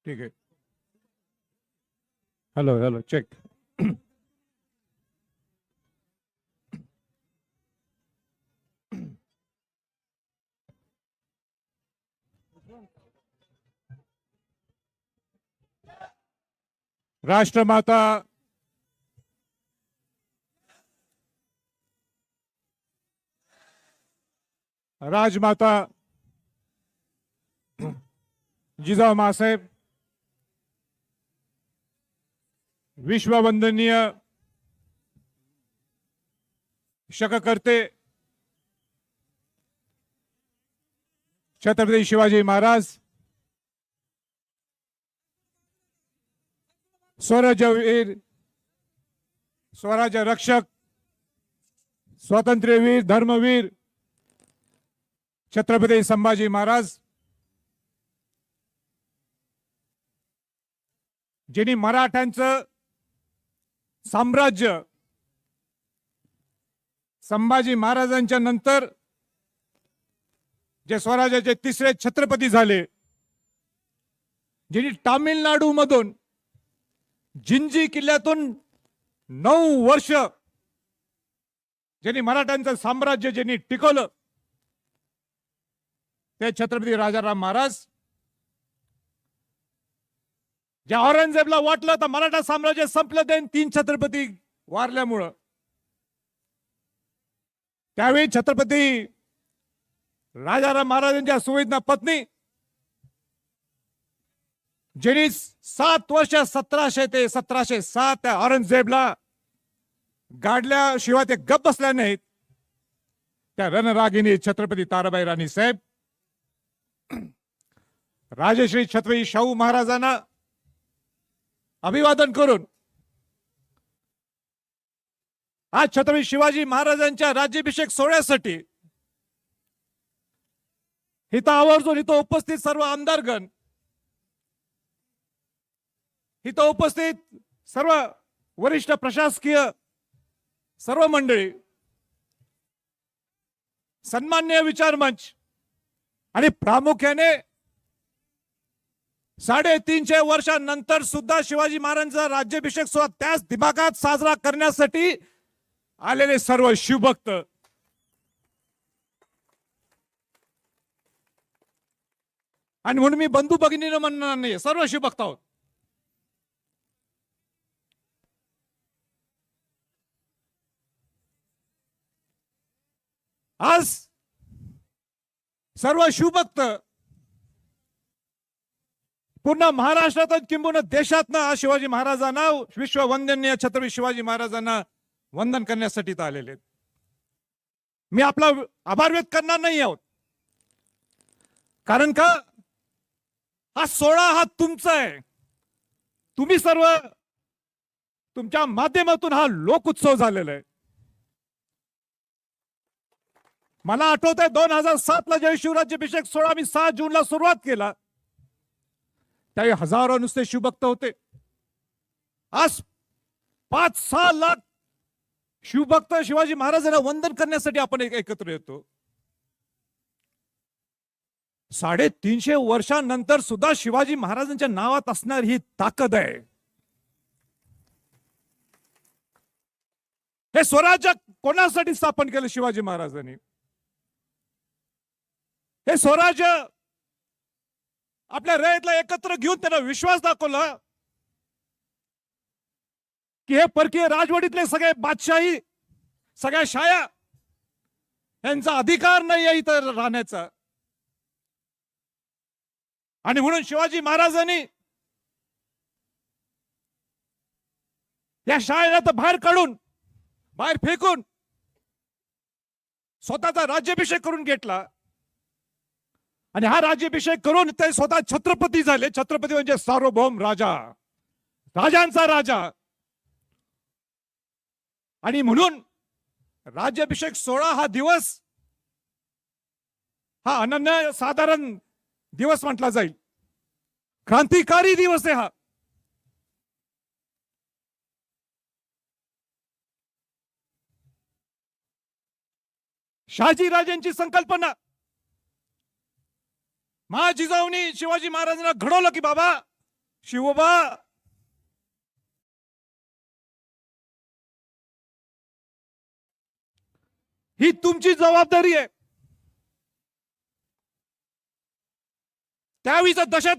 ठीक आहे. Hello hello check. राष्ट्रमाता राजमाता जिजाऊ मासाहेब विश्ववंदनीय शककर्ते छत्रपती शिवाजी महाराज, स्वराज्यवीर, स्वराज्य रक्षक, स्वातंत्र्यवीर, धर्मवीर छत्रपती संभाजी महाराज, ज्यांनी मराठ्यांचं साम्राज्य संभाजी महाराजांच्या नंतर जे स्वराज्याचे तिसरे छत्रपती झाले, ज्यांनी तामिळनाडू मधून जिंजी किल्ल्यातून 9 वर्ष ज्यांनी मराठ्यांचं साम्राज्य ज्यांनी टिकवलं, ते छत्रपती राजाराम महाराज. ज्या औरंगजेबला वाटलं तर मराठा साम्राज्य संपलं, ते 3 छत्रपती वारल्यामुळं त्यावेळी छत्रपती राजाराम महाराजांच्या सुवेदना पत्नी, ज्यांनी 7 वर्ष 1700 ते 1707 त्या औरंगजेबला गाडल्याशिवाय ते गप्प बसल्या नाहीत, त्या रणरागिणी छत्रपती ताराबाई राणी साहेब राजश्री छत्रपती शाहू महाराजांना अभिवादन करून आज छत्रपती शिवाजी महाराजांच्या राज्याभिषेक सोहळ्यासाठी इथं आवर्जून इथं उपस्थित सर्व आमदारगण, इथं उपस्थित सर्व वरिष्ठ प्रशासकीय सर्व मंडळी, सन्माननीय विचारमंच आणि प्रामुख्याने 350 वर्षांनंतर सुद्धा शिवाजी महाराजांचा राज्याभिषेक सोहळा त्याच दिमागात साजरा करण्यासाठी आलेले सर्व शिवभक्त, आणि म्हणून मी बंधू भगिनीनं म्हणणार नाही, सर्व शिवभक्त आहोत. आज सर्व शिवभक्त पूर्ण महाराष्ट्रात किंबहुना देशातनं शिवाजी महाराजांना, विश्ववंदनीय छत्रपती शिवाजी महाराजांना वंदन करण्यासाठी आलेले आहेत. मी आपला आभार व्यक्त करणार नाही आहोत, कारण का हा सोहळा हा तुमचा आहे. तुम्ही सर्व तुमच्या माध्यमातून हा लोक उत्सव झालेला आहे. मला आठवत आहे 2007 ला ज्यावेळी शिवराज्याभिषेक सोहळा आम्ही 6 जूनला सुरुवात केला, त्यावेळी हजारो नुसते शिवभक्त होते. आज 5-6 लाख शिवभक्त शिवाजी महाराजांना वंदन करण्यासाठी आपण एकत्र येतो. 350 वर्षांनंतर सुद्धा शिवाजी महाराजांच्या नावात असणारी ही ताकद आहे. हे स्वराज्य कोणासाठी स्थापन केलं शिवाजी महाराजांनी? हे स्वराज्य आपल्या रयतला एकत्र घेऊन त्यांना विश्वास दाखवला की हे परकीय राजवटीतले सगळे बादशाही, सगळ्या शाया यांचा अधिकार नाही आहे इथं राहण्याचा. आणि म्हणून शिवाजी महाराजांनी या शाळेला तर बाहेर काढून, बाहेर फेकून स्वतःचा राज्याभिषेक करून घेतला. आणि हा राज्याभिषेक करून ते स्वतः छत्रपती झाले. छत्रपती म्हणजे सार्वभौम राजा, राजांचा राजा. आणि म्हणून राज्याभिषेक सोहळा हा दिवस हा अनन्य साधारण दिवस म्हटला जाईल. क्रांतिकारी दिवस आहे हा. शहाजी राजांची संकल्पना, महाजिजाऊनी शिवाजी महाराजांना घडवलं की बाबा शिवबा, ही तुमची जबाबदारी आहे. त्यावेळीचा दशक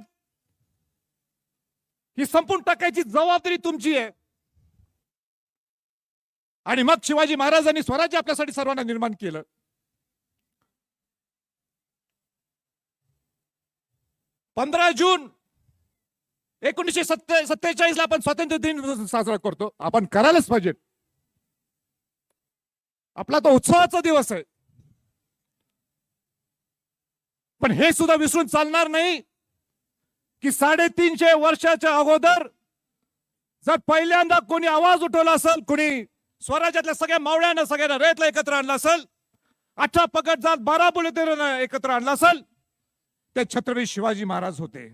ही संपून टाकायची जबाबदारी तुमची आहे. आणि मग शिवाजी महाराजांनी स्वराज्य आपल्यासाठी सर्वांना निर्माण केलं. पंधरा जून 1947 ला आपण स्वातंत्र्य दिन साजरा करतो. आपण करायलाच पाहिजे. आपला तो उत्सवाचा दिवस आहे. पण हे सुद्धा विसरून चालणार नाही की 350 वर्षाच्या अगोदर जर पहिल्यांदा कोणी आवाज उठवला असेल, कोणी स्वराज्यातल्या सगळ्या मावळ्यांना सगळ्यांना रयतला एकत्र आणला असेल, 18 पगड जात 12 बुलेटिनांना एकत्र आणला असेल, ते छत्रपती शिवाजी महाराज होते.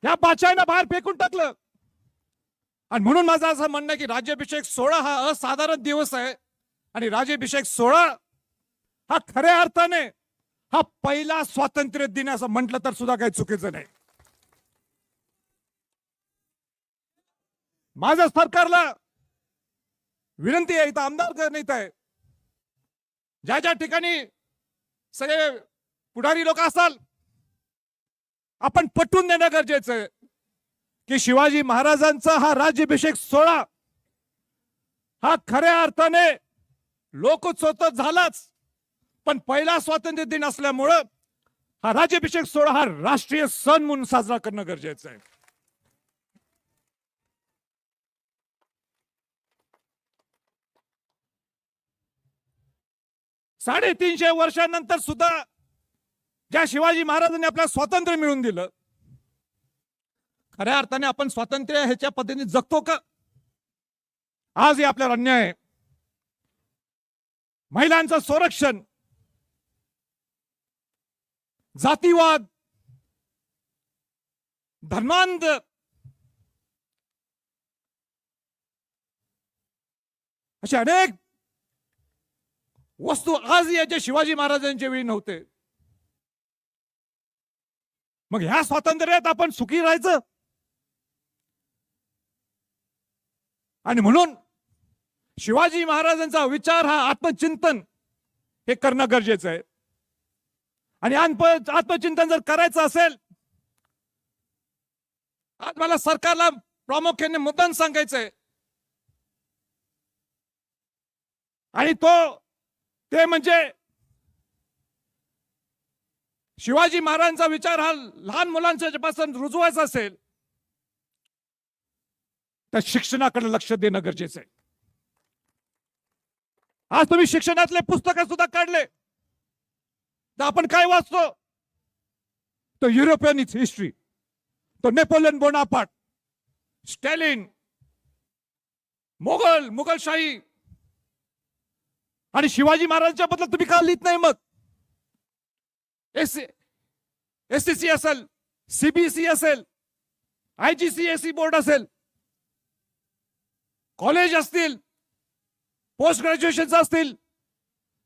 या बादशाहांना बाहेर फेकून टाकलं. आणि म्हणून माझं असं म्हणणं आहे की राज्याभिषेक सोहळा हा असाधारण दिवस आहे. आणि राज्याभिषेक सोहळा हा खऱ्या अर्थाने हा पहिला स्वातंत्र्य दिन असं म्हटलं तर सुद्धा काही चुकीचं नाही. माझ्या सरकारला विनंती आहे, इथं आमदार करण्यात आहे, ज्या ज्या ठिकाणी सगळे पुढारी लोक असाल, आपण पटवून देणं गरजेचं आहे की शिवाजी महाराजांचा हा राज्याभिषेक सोहळा हा खऱ्या अर्थाने लोकोत्सव तर झालाच, पण पहिला स्वातंत्र्य दिन असल्यामुळं हा राज्याभिषेक सोहळा हा राष्ट्रीय सण म्हणून साजरा करणं गरजेचं आहे. साडेतीनशे वर्षांनंतर सुद्धा ज्या शिवाजी महाराजांनी आपल्याला स्वातंत्र्य मिळवून दिलं, खऱ्या अर्थाने आपण स्वातंत्र्य ह्याच्या पद्धतीने जगतो का? आज हे आपल्याला अन्याय आहे. महिलांचं संरक्षण, जातीवाद, धर्मांध, असे अनेक वस्तू आज या जे शिवाजी महाराजांच्या वेळी नव्हते. मग ह्या स्वातंत्र्यात आपण सुखी राहायचं? आणि म्हणून शिवाजी महाराजांचा विचार हा आत्मचिंतन हे करणं गरजेचं आहे. आणि आत्मचिंतन जर करायचं असेल, आज मला सरकारला प्रामुख्याने मुद्दाम सांगायचंय, आणि ते म्हणजे शिवाजी महाराजांचा विचार हा लहान मुलांच्या पासून रुजवायचा असेल तर शिक्षणाकडे लक्ष देणं गरजेचं आहे. आज तुम्ही शिक्षणातले पुस्तक सुद्धा काढले तर आपण काय वाचतो? तो युरोपियन हिस्ट्री, तो नेपोलियन बोनापार्ट, स्टॅलिन, मुघलशाही. आणि शिवाजी महाराजांच्या बद्दल तुम्ही का लिहित नाही? मग SCC असेल, CBSE असेल, IGCSE बोर्ड असेल, कॉलेज असतील, पोस्ट ग्रॅज्युएशन असतील,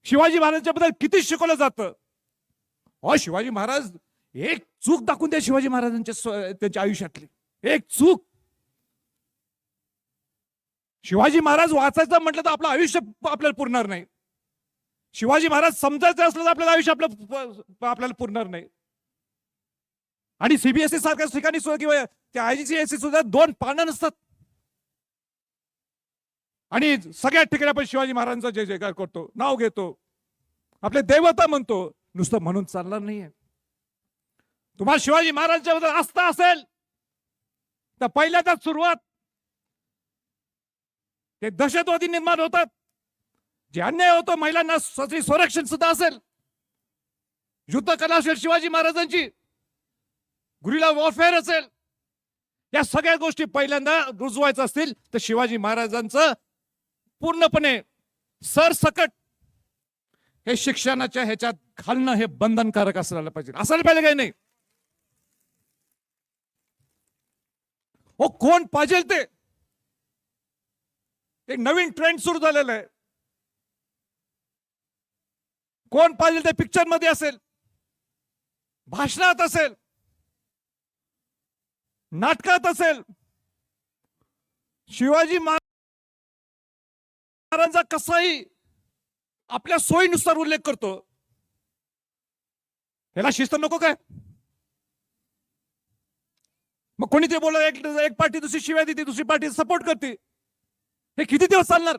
शिवाजी महाराजांच्या बद्दल किती शिकवलं जातं? शिवाजी महाराज, एक चूक दाखवून द्या शिवाजी महाराजांच्या त्यांच्या आयुष्यातली एक चूक. शिवाजी महाराज वाचायचं म्हटलं तर आपलं आयुष्य आपल्याला पुरणार नाही. शिवाजी महाराज समजायचं असलं तर आपल्याला आयुष्य आपल्याला पुरणार नाही. आणि CBSE सारख्या ठिकाणी सुद्धा किंवा त्या IGCSE सुद्धा 2 पानं नसतात. आणि सगळ्या ठिकाणी आपण शिवाजी महाराजांचा जय जयकार करतो, नाव घेतो, आपले देवता म्हणतो. नुसतं म्हणून चालणार नाहीये. तुम्हाला शिवाजी महाराजांच्या बद्दल आस्था असेल तर पहिल्यांदाच सुरुवात ते दहशतवादी निर्माण होतात, जे अन्याय होतो महिलांना संरक्षण सुद्धा असेल, युद्ध कला असेल शिवाजी महाराजांची, गुरिल्ला वॉरफेअर असेल, या सगळ्या गोष्टी पहिल्यांदा रुजवायचं असतील तर शिवाजी महाराजांचं पूर्णपणे सरसकट हे शिक्षणाच्या ह्याच्यात घालणं हे बंधनकारक असायला पाहिजे. असायला पाहिजे काही नाही. कोण पाहिजे ते एक नवीन ट्रेंड सुरू झालेला आहे. कोण पाहिजे ते पिक्चर मध्ये असेल, भाषणात असेल, नाटकात असेल शिवाजी महाराजांचा कसाही आपल्या सोयीनुसार उल्लेख करतो, याला शिस्त नको काय? मग कोणी ते बोलत एक पार्टी दुसरी शिवाय देते, दुसरी पार्टी सपोर्ट करते, हे किती दिवस चालणार?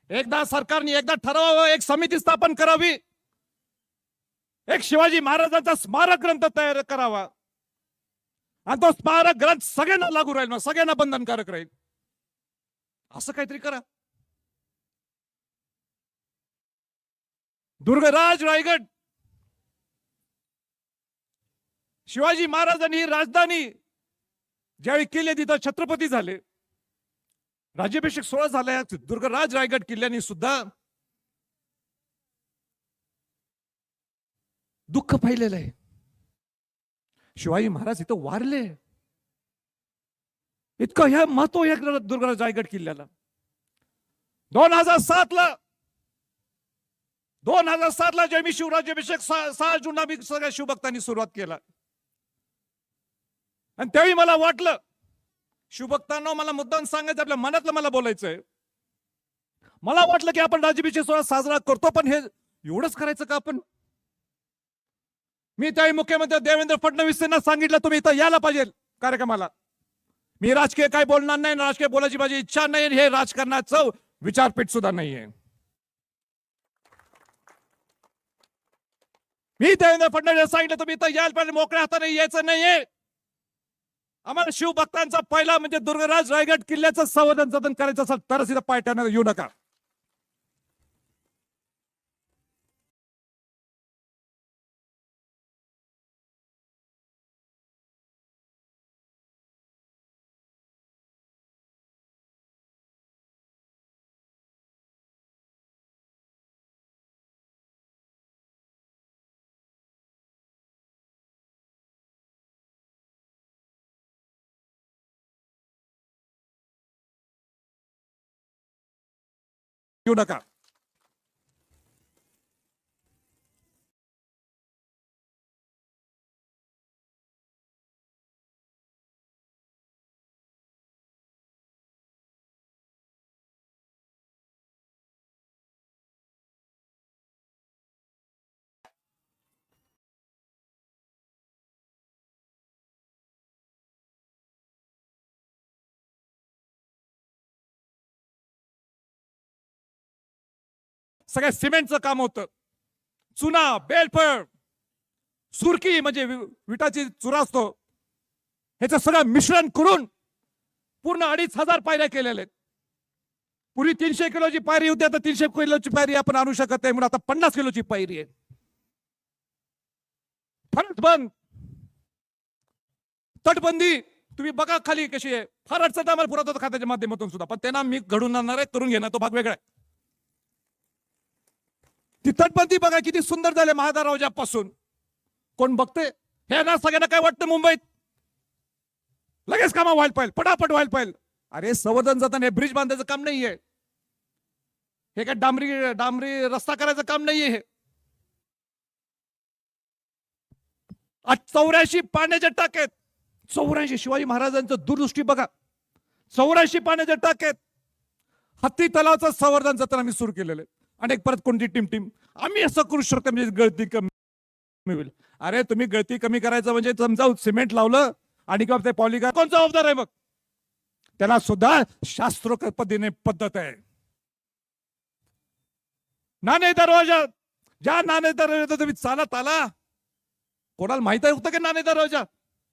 एकदा सरकारने एकदा ठरवावं, एक समिती स्थापन करावी, एक शिवाजी महाराजांचा स्मारक ग्रंथ तयार करावा आणि तो स्मारक ग्रंथ सगळ्यांना लागू राहील, मग सगळ्यांना बंधनकारक राहील. असं काहीतरी करा. दुर्गराज रायगड, शिवाजी महाराजांनी ही राजधानी ज्यावेळी केली तिथं छत्रपती झाले, राज्याभिषेक सोहळा झाला. दुर्गराज रायगड किल्ल्याने सुद्धा दुःख पाहिलेलं आहे. शिवाजी महाराज इथं वारले, इतकं ह्या महत्व या दुर्गराज रायगड किल्ल्याला. 2007 ला जेव्हा शिवराज्याभिषेक 6 जूनला मी सगळ्या शिवभक्तांनी सुरुवात केला आणि त्यावेळी मला वाटलं, शिवभक्तांना मला मुद्दाम सांगायचं, आपल्या मनातलं मला बोलायचंय. मला वाटलं की आपण राज्याभिषेक सोहळा साजरा करतो, पण हे एवढंच करायचं का आपण? मी त्यावेळी मुख्यमंत्री देवेंद्र फडणवीस यांना सांगितलं, तुम्ही इथं यायला पाहिजे कार्यक्रमाला. मी राजकीय काय बोलणार नाही, राजकीय बोलायची माझी इच्छा नाही, हे राजकारणाचं विचारपीठ सुद्धा नाहीये. मी देवेंद्र फडणवीस सांगितलं, तुम्ही इथं यायला पाहिजे, मोकळ्या हाताने यायचं नाहीये. आम्हाला शिवभक्तांचा पहिला म्हणजे दुर्गराज रायगड किल्ल्याचं संवर्धन जतन करायचं असेल तरच इथं पायथ्यानं येऊ नका. येऊ नका. सगळ्या सिमेंटचं काम होतं, चुना, बेलफळ, सुरकी म्हणजे विटाची चुरा असतो, ह्याचं सगळं मिश्रण करून पूर्ण 2500 पायऱ्या केलेल्या आहेत. पूर्वी 300 किलोची पायरी होती, आता 300 किलोची पायरी आपण आणू शकत नाही, म्हणून आता 50 किलोची पायरी आहे. फरक बंद, तटबंदी तुम्ही बघा खाली कशी आहे. फार अडचण आम्हाला पुरातत्व खात्याच्या माध्यमातून सुद्धा, पण त्यांना मी घडून आणणार आहे, करून घेणार, तो भाग वेगळा आहे. ती तटबंदी बघा किती सुंदर झाले महादारावजापासून. कोण बघते हे ना? सगळ्यांना काय वाटतं मुंबईत लगेच कामा व्हायला पाहिजे, पटापट व्हायला पाहिजे. अरे संवर्धन जतन हे ब्रिज बांधायचं काम नाहीये, हे काय डांबरी रस्ता करायचं काम नाहीये. हे 84 पाण्याच्या टाक्यात, 84 शिवाजी महाराजांचं दूरदृष्टी बघा, 84 पाण्याच्या टाक्यात. हत्ती तलावाचं संवर्धन जतन आम्ही सुरू केलेलं आहे. अनेक परत कोणती टीम आम्ही असं करू शकतो म्हणजे गळती कमी होईल. अरे तुम्ही गळती कमी करायचं म्हणजे समजा सिमेंट लावलं आणि किंवा ते पॉलिका, कोण जबाबदार आहे? मग त्याला सुद्धा शास्त्रोक्त पद्धतीने पद्धत आहे. नाणे दरवाजा, ज्या नाणे दरवाजा तुम्ही चालत आला, कोणाला माहित होतं की नाणे दरवाजा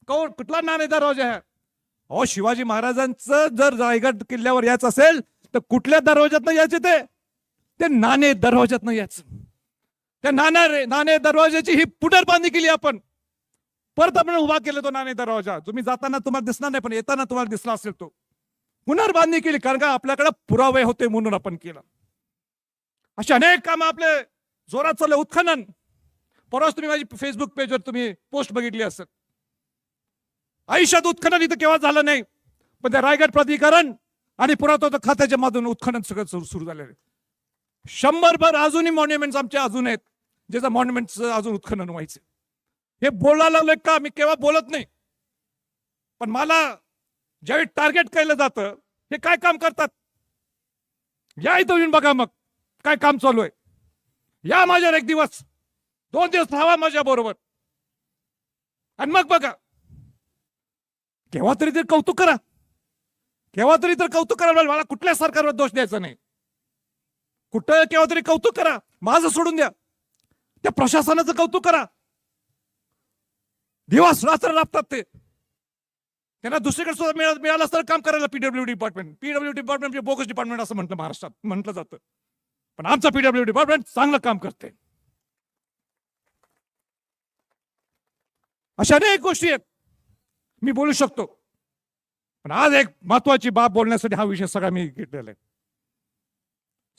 कुठला नाणे दरवाजा आहे? अहो शिवाजी महाराजांचं जर रायगड किल्ल्यावर यायचं असेल तर कुठल्या दरवाज्यातनं यायचे? ते नाणे दरवाज्यातनं यायचं. त्या नाणे दरवाजाची ही पुनर्बांधणी केली आपण, परत आपण उभा केला तो नाणे दरवाजा. तुम्ही जाताना तुम्हाला दिसणार नाही, पण येताना तुम्हाला दिसला असेल. तो पुनर्बांधणी केली कारण का आपल्याकडे पुरावे होते म्हणून आपण केलं. असे अनेक काम आपले जोरात चालले. उत्खनन, परवाच तुम्ही माझी फेसबुक पेजवर तुम्ही पोस्ट बघितली असेल. आयुष्यात उत्खनन इथं केव्हा झालं नाही, पण त्या रायगड प्राधिकरण आणि पुरातत्व खात्याच्या मधून उत्खनन सगळं सुरू झालेलं आहे. 100 अजूनही मॉन्युमेंट्स आमचे अजून आहेत, ज्याचं मॉन्युमेंटचं अजून उत्खनन व्हायचं. हे बोलायला लागलोय का? मी केव्हा बोलत नाही, पण मला ज्यावेळी टार्गेट केलं जातं हे काय काम करतात, या इथं येऊन बघा मग काय काम चालू आहे. या माझ्यावर एक दिवस 2 दिवस राहावा माझ्या बरोबर आणि मग बघा. केव्हा तरी तर कौतुक करा, केव्हा तरी तर कौतुक करा. मला कुठल्या सरकारवर दोष द्यायचा नाही. कुठं केव्हा तरी कौतुक करा, माझं सोडून द्या. त्या प्रशासनाचं कौतुक करा. दिवस रात्र राबतात ते. त्यांना दुसरीकडे सुद्धा मिळालं असतं काम करायला. पीडब्ल्यूडी डिपार्टमेंट म्हणजे बोगस डिपार्टमेंट असं म्हटलं महाराष्ट्रात म्हटलं जातं. पण आमचं पीडब्ल्यूडी डिपार्टमेंट चांगलं काम करते. अशा अनेक गोष्टी आहेत मी बोलू शकतो, पण आज एक महत्वाची बाब बोलण्यासाठी हा विषय सगळा मी घेतलेला आहे.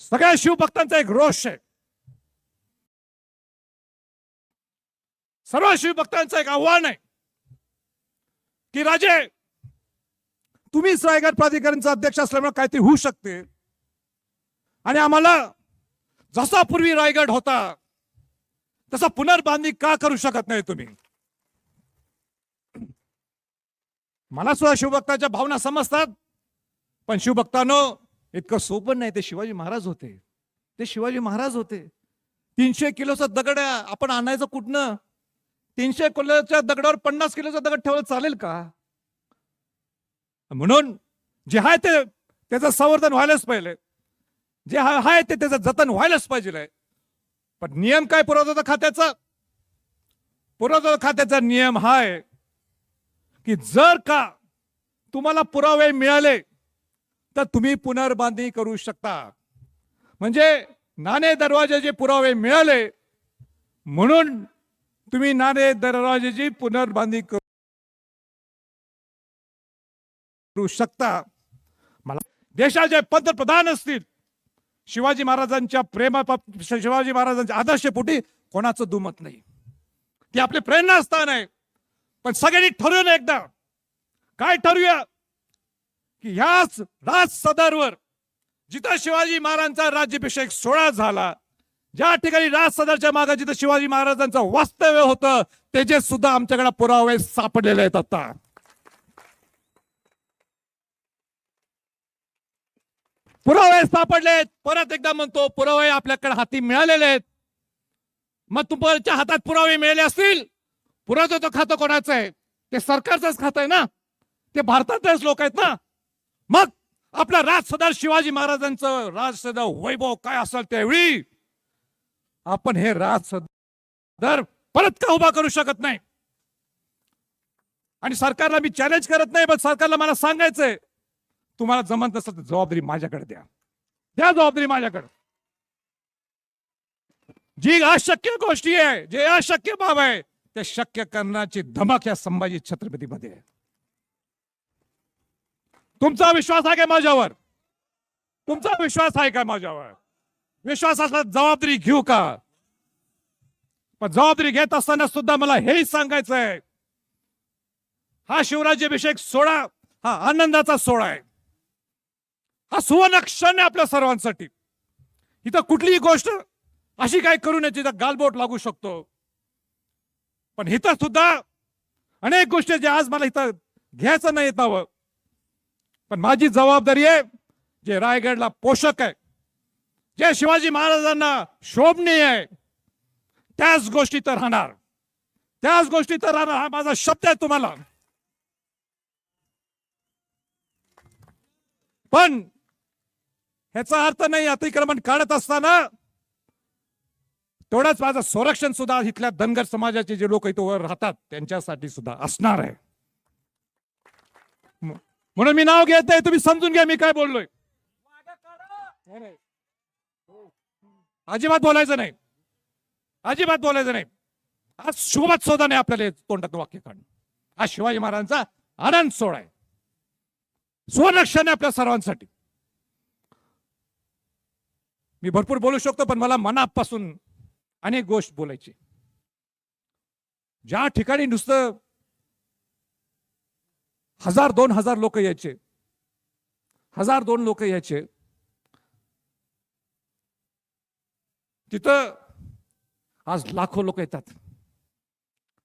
सगळ्या शिवभक्तांचा एक रोष आहे, सर्व शिवभक्तांचं एक आव्हान आहे की राजे, तुम्हीच रायगड प्राधिकरणचा अध्यक्ष असल्यामुळे काहीतरी होऊ शकते आणि आम्हाला जसा पूर्वी रायगड होता तसा पुनर्बांधणी का करू शकत नाही तुम्ही. मला सुद्धा शिवभक्ताच्या भावना समजतात, पण शिवभक्तांनो इतकं सोपं नाही. ते शिवाजी महाराज होते, ते शिवाजी महाराज होते. 300 किलोचा दगड आपण आणायचं कुठनं? 300 किलोच्या दगडावर 50 किलोचा दगड ठेवलं चालेल का? म्हणून जे आहे ते त्याचं संवर्धन व्हायलाच पाहिजे, जे आहे ते त्याचं जतन व्हायलाच पाहिजे. पण नियम काय पुरावठा खात्याचा? पुरावठा खात्याचा नियम हा आहे की जर का तुम्हाला पुरावे मिळाले तर तुम्ही पुनर्बांधणी करू शकता. म्हणजे नाणे दरवाजाचे पुरावे मिळाले म्हणून तुम्ही नाणे दरवाजाची पुनर्बांधणी करू शकता. मला देशाचे पंतप्रधान असतील, शिवाजी महाराजांच्या शिवाजी महाराजांच्या आदर्शपोटी कोणाचं दुमत नाही. ती आपली प्रेरणास्थान आहे. पण सगळ्यांनी ठरवून एकदा काय ठरवूया की ह्याच राज सदरवर जिथं शिवाजी महाराजांचा राज्याभिषेक सोहळा झाला, ज्या ठिकाणी राज सदरच्या मागे जिथं शिवाजी महाराजांचं वास्तव्य होतं त्याचे सुद्धा आमच्याकडे पुरावे सापडलेले आहेत. आता पुरावे सापडलेत. परत एकदा म्हणतो, पुरावे आपल्याकडे हाती मिळालेले आहेत. मग तुमच्या हातात पुरावे मिळाले असतील, पुरातत्व खातं कोणाचं आहे? ते सरकारचंच खातं आहे ना, ते भारतातलेच लोक आहेत ना. मग आपला राजसदर शिवाजी महाराजांचं राजसदर वैभव काय असेल त्यावेळी आपण हे राजसदर परत का उभा करू शकत नाही? आणि सरकारला मी चॅलेंज करत नाही, पण सरकारला मला सांगायचंय, तुम्हाला जमत नसेल तर जबाबदारी माझ्याकडे द्या, द्या जबाबदारी माझ्याकडे. जी अशक्य गोष्टी आहे, जे अशक्य बाब आहे, ते शक्य करण्याची धमक या संभाजी छत्रपतीमध्ये आहे. तुमचा विश्वास आहे का माझ्यावर? तुमचा विश्वास आहे का माझ्यावर? विश्वास असला जबाबदारी घेऊ का? पण जबाबदारी घेत असताना सुद्धा मला हेही सांगायचं आहे, हा शिवराज्याभिषेक सोहळा हा आनंदाचा सोहळा आहे. हा सुवर्ण क्षण आहे आपल्या सर्वांसाठी. इथं कुठलीही गोष्ट अशी काय करू नये जिथं गालबोट लागू शकतो. पण इथं सुद्धा अनेक गोष्टी जे आज मला इथं घ्यायचं नाही येतावं, पण माझी जबाबदारी आहे, जे रायगडला पोषक आहे, जे शिवाजी महाराजांना शोभनीय आहे, त्याच गोष्टी तर राहणार, त्याच गोष्टी तर राहणार. हा माझा शब्द आहे तुम्हाला. पण ह्याचा अर्थ नाही अतिक्रमण काढत असताना तेवढंच माझं संरक्षण सुद्धा इथल्या धनगर समाजाचे जे लोक इथं वर राहतात त्यांच्यासाठी सुद्धा असणार आहे. म्हणून मी नाव घेत आहे, तुम्ही समजून घ्या मी काय बोललोय. अजिबात बोलायचं नाही, अजिबात बोलायचं नाही. आज शोभत सुद्धा नाही आपल्याला तोंडात वाक्य काढणं. आज शिवाजी महाराजांचा आनंद सोहळा आहे, सुवर्णक्षण आहे आपल्या सर्वांसाठी. मी भरपूर बोलू शकतो, पण मला मनापासून अनेक गोष्ट बोलायची. ज्या ठिकाणी नुसतं 1000-2000 लोक यायचे, 1000-2 लोक यायचे, तिथं आज लाखो लोक येतात.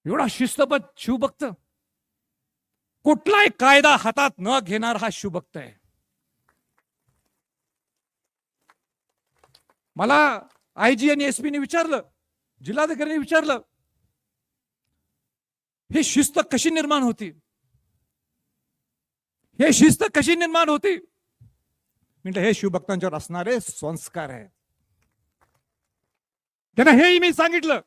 एवढा शिस्तबद्ध शिवभक्त कुठलाही कायदा हातात न घेणार हा शिवभक्त आहे. मला आयजी आणि एसपीने विचारलं, जिल्हाधिकाऱ्यांनी विचारलं, ही शिस्त कशी निर्माण होती, हे शिस्त कशी निर्माण होती. म्हटलं हे शिवभक्तांच्यावर असणारे संस्कार आहे. त्यांना हेही मी सांगितलं,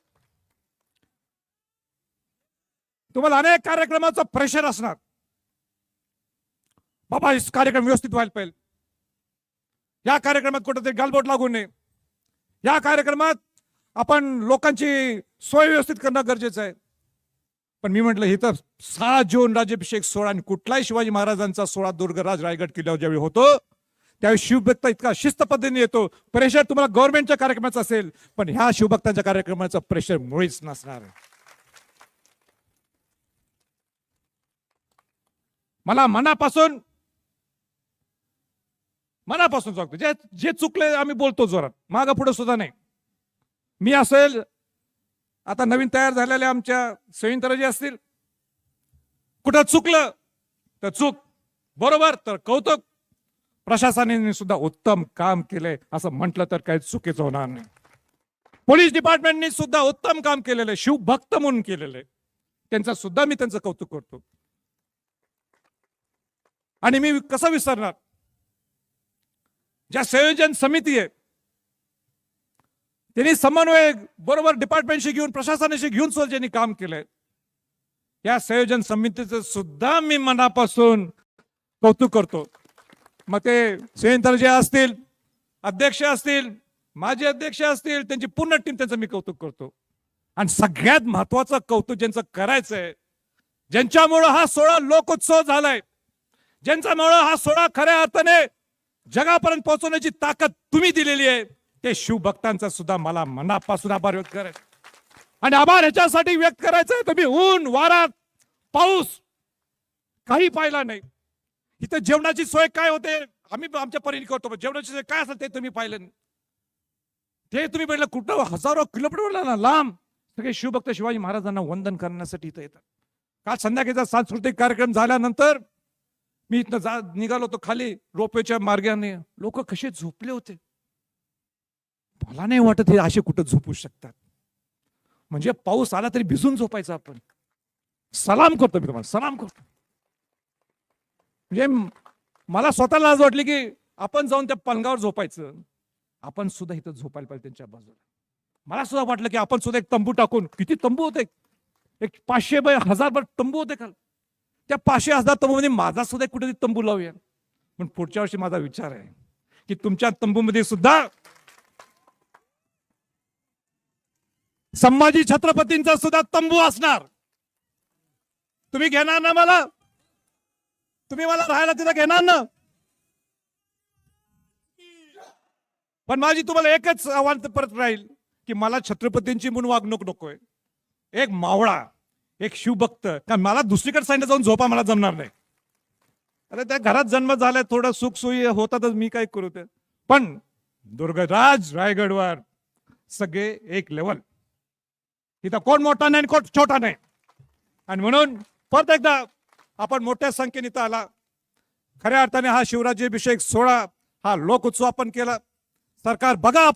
तुम्हाला अनेक कार्यक्रमाचं प्रेशर असणार, बाबा इस कार्यक्रम व्यवस्थित व्हायला पाहिजे, या कार्यक्रमात कुठेतरी गालबोट लागू नये, या कार्यक्रमात आपण लोकांची सोय व्यवस्थित करणं गरजेचं आहे. पण मी म्हटलं इथं 6 जून राज्याभिषेक सोहळा आणि कुठलाही शिवाजी महाराजांचा सोहळा दुर्गराज रायगड किल्ल्यावर ज्यावेळी होतो त्यावेळी शिवभक्त इतका शिस्त पद्धतीने येतो. प्रेशर तुम्हाला गव्हर्नमेंटच्या कार्यक्रमाचं असेल, पण ह्या शिवभक्तांच्या कार्यक्रमाचं प्रेशर मुळीच नसणार. मला मनापासून सांगतो, जे जे चुकले आम्ही बोलतो जोरात, मागं पुढे सुद्धा नाही. मी असेल, आता नवीन तयार झालेल्या आमच्या संयुक्त जे असतील, कुठं चुकलं तर चूक, बरोबर तर कौतुक, प्रशासनाने सुद्धा उत्तम काम केले असं म्हटलं तर काही चुकीचं होणार नाही. पोलीस डिपार्टमेंटने सुद्धा उत्तम काम केलेलं आहे, शिवभक्त म्हणून केलेलं आहे, त्यांचा सुद्धा मी त्यांचं कौतुक करतो. आणि मी कसं विसरणार, ज्या संयोजन समिती आहे त्यांनी समन्वय बरोबर डिपार्टमेंटशी घेऊन, प्रशासनाशी घेऊन सुद्धा ज्यांनी काम केलंय, या संयोजन समितीचं सुद्धा मी मनापासून कौतुक करतो. मग ते संयोजन जे असतील, अध्यक्ष असतील, माजी अध्यक्ष असतील, त्यांची पूर्ण टीम, त्यांचं मी कौतुक करतो. आणि सगळ्यात महत्वाचं कौतुक ज्यांचं करायचंय, ज्यांच्यामुळं हा सोहळा लोकोत्सव झालाय, ज्यांच्यामुळं हा सोहळा खऱ्या अर्थाने जगापर्यंत पोहोचवण्याची ताकद तुम्ही दिलेली आहे, ते शिवभक्तांचा सुद्धा मला मनापासून आभार व्यक्त करायचा. आणि आभार ह्याच्यासाठी व्यक्त करायचंय, तुम्ही ऊन वारा पाऊस काही पाहिला नाही. इथं जेवणाची सोय काय होते आम्ही आमच्या परीने करतो, पण जेवणाची सोय काय असेल ते तुम्ही पाहिलं नाही. ते तुम्ही पाहिलं, कुठं हजारो किलोमीटर लांब सगळे शिवभक्त शिवाजी महाराजांना वंदन करण्यासाठी इथं येतात. काल संध्याकाळचा सांस्कृतिक कार्यक्रम झाल्यानंतर मी इथं निघालो होतो खाली रोपवेच्या मार्गाने, लोक कसे झोपले होते. मला नाही वाटत हे असे कुठं झोपू शकतात. म्हणजे पाऊस आला तरी भिजून झोपायचं. आपण सलाम करतो, मी तुम्हाला सलाम करतो. म्हणजे मला स्वतःला आज वाटली की आपण जाऊन त्या पलंगावर झोपायचं, आपण सुद्धा इथं झोपायला पाहिजे त्यांच्या बाजूला. मला सुद्धा वाटलं की आपण सुद्धा एक तंबू टाकून, किती तंबू होते, एक 500 बाय 1000 तंबू होते काल, त्या 500-1000 तंबूमध्ये माझा सुद्धा कुठेतरी तंबू लावूया. पण पुढच्या वर्षी माझा विचार आहे की तुमच्या तंबूमध्ये सुद्धा संभाजी छत्रपतींचा सुद्धा तंबू असणार. तुम्ही घेणार ना मला, तुम्ही मला राहायला तिथं घेणार ना. पण माझी तुम्हाला एकच आव्हान परत राहील की मला छत्रपतींची म्हणून वागणूक नकोय. एक मावळा, एक शिवभक्त, कारण मला दुसरीकडे साईडला जाऊन झोपा मला जमणार नाही. अरे त्या घरात जन्म झालाय, थोडं सुख सोयी होतातच, मी काय करू ते. पण दुर्गराज रायगडवर सगळे एक लेवल, इथं कोण मोठा नाही कोण छोटा नाही. आणि म्हणून परत एकदा आपण मोठ्या संख्येने इथं आला. खऱ्या अर्थाने हा शिवराज्याभिषेक सोहळा, हा लोकोत्सव आपण केला. सरकार बघा,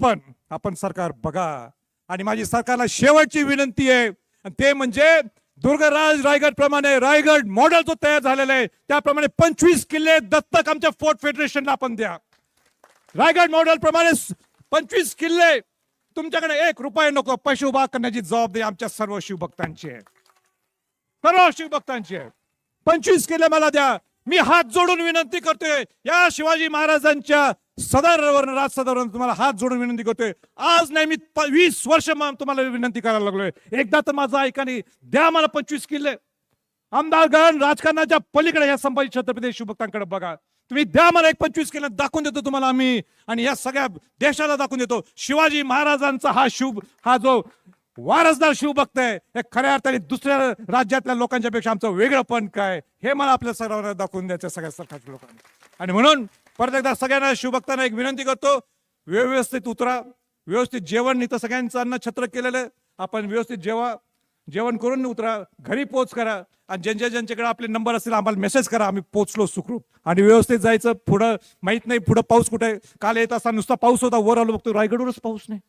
आपण सरकार बघा. आणि माझी सरकारला शेवटची विनंती आहे, ते म्हणजे दुर्गराज रायगड प्रमाणे रायगड मॉडेल जो तयार झालेला आहे त्याप्रमाणे 25 किल्ले दत्तक आमच्या फोर्ट फेडरेशनला आपण द्या. रायगड मॉडेल प्रमाणे 25 किल्ले, तुमच्याकडे 1 रुपया नको, पैसे उभा करण्याची जबाबदारी आमच्या सर्व शिवभक्तांची आहे, सर्व शिवभक्तांची आहे. 25 किल्ले मला द्या. मी हात जोडून विनंती करतोय, या शिवाजी महाराजांच्या सदरवर, राज सदरवर तुम्हाला हात जोडून विनंती करतोय. आज नाही, मी 20 वर्ष तुम्हाला विनंती करायला लागलोय. एकदा तर माझा ऐका नाही, द्या मला 25 किल्ले. आमदारगण राजकारणाच्या पलीकडे या संभाजी छत्रपती शिवभक्तांकडे बघा. तुम्ही द्या मला एक 25 किल्ले, दाखवून देतो तुम्हाला आम्ही, आणि या सगळ्या देशाला दाखवून देतो शिवाजी महाराजांचा हा जो वारसदार शिवभक्त आहे, हे खऱ्या अर्थाने दुसऱ्या राज्यातल्या लोकांच्या पेक्षा आमचं वेगळंपण काय, हे मला आपल्या सर्वांना दाखवून द्यायचं, सगळ्या सरकारच्या लोकांनी. आणि म्हणून परत एकदा सगळ्यांना शिवभक्तांना एक विनंती करतो, व्यवस्थित उतरा, व्यवस्थित जेवण, इथं सगळ्यांचं अन्न छत्र केलेलं आहे, आपण व्यवस्थित जेवा. जेवण करून उतरा, घरी पोच करा आणि ज्यांच्याकडे आपले नंबर असतील आम्हाला मेसेज करा, आम्ही पोचलो सुखरूप आणि व्यवस्थित जायचं. पुढं माहित नाही पुढं पाऊस कुठे आहे. काल येत असताना नुसता पाऊस होता, वर आलो बघतो रायगडवरच पाऊस नाही.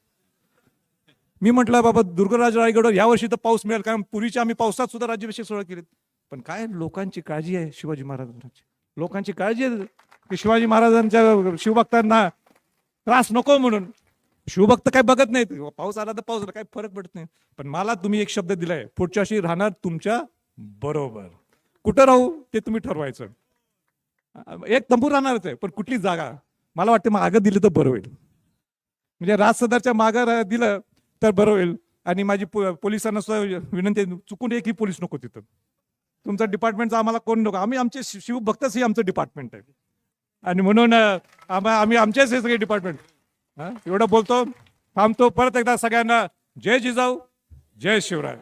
मी म्हटलं बाबा दुर्गराज रायगडवर यावर्षी तर पाऊस मिळेल, कारण पूर्वीच्या आम्ही पावसात सुद्धा राज्याभिषेक सोहळा केलेत. पण काय लोकांची काळजी आहे शिवाजी महाराजांची, लोकांची काळजी आहे की शिवाजी महाराजांच्या शिवभक्तांना त्रास नको म्हणून. शिवभक्त काय बघत नाहीत, पाऊस आला तर पाऊस आला, काय फरक पडत नाही. पण मला तुम्ही एक शब्द दिलाय, पुढच्या वर्षी राहणार तुमच्या बरोबर. कुठं राहू ते तुम्ही ठरवायचं. एक तंबू राहणारच आहे, पण कुठली जागा मला वाटतं मागं दिली तर बरं होईल. म्हणजे राजसदरच्या मागं दिलं तर बरं होईल. आणि माझी पोलिसांना सुद्धा विनंती आहे, चुकून एकही पोलीस नको तिथं. तुमचा डिपार्टमेंटचा आम्हाला कोण नको, आम्ही आमचे शिवभक्तच हे आमचं डिपार्टमेंट आहे. आणि म्हणून आम्ही आमचेच हे सगळे डिपार्टमेंट. एवढं बोलतो, थांबतो. परत एकदा सगळ्यांना जय जिजाऊ, जय शिवराय.